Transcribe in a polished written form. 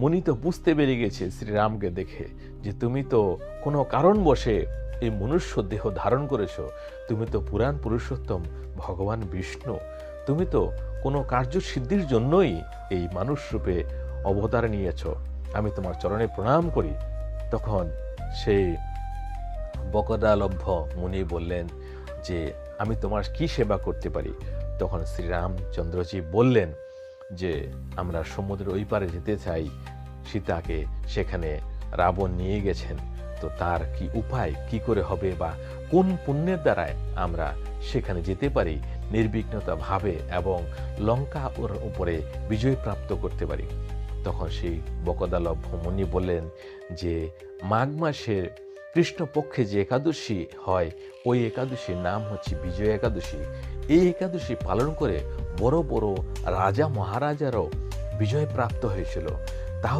মুনি তো বুঝতে পেরে গেছে শ্রীরামকে দেখে যে তুমি তো কোনো কারণবশে এই মনুষ্য দেহ ধারণ করেছো, তুমি তো পুরাণ পুরুষোত্তম ভগবান বিষ্ণু, তুমি তো কোনো কার্যসিদ্ধির জন্যই এই মানুষ রূপে অবতার নিয়েছ, আমি তোমার চরণে প্রণাম করি। তখন সেই বকদালভ্য মুনি বললেন যে আমি তোমার কি সেবা করতে পারি? তখন শ্রীরামচন্দ্রজি বললেন যে আমরা সমুদ্রের ওই পারে যেতে চাই, সীতাকে সেখানে রাবণ নিয়ে গেছেন, তো তার কি উপায়, কি করে হবে বা কোন পুণ্যের দ্বারায় আমরা সেখানে যেতে পারি নির্বিঘ্নতা ভাবে এবং লঙ্কা ওর উপরে বিজয় প্রাপ্ত করতে পারি। তখন সেই বকদালভ্য মুনি বললেন যে মাঘ মাসের কৃষ্ণপক্ষে যে একাদশী হয় ওই একাদশীর নাম হচ্ছে বিজয় একাদশী। এই একাদশী পালন করে বড় বড় রাজা মহারাজারও বিজয় প্রাপ্ত হয়েছিল।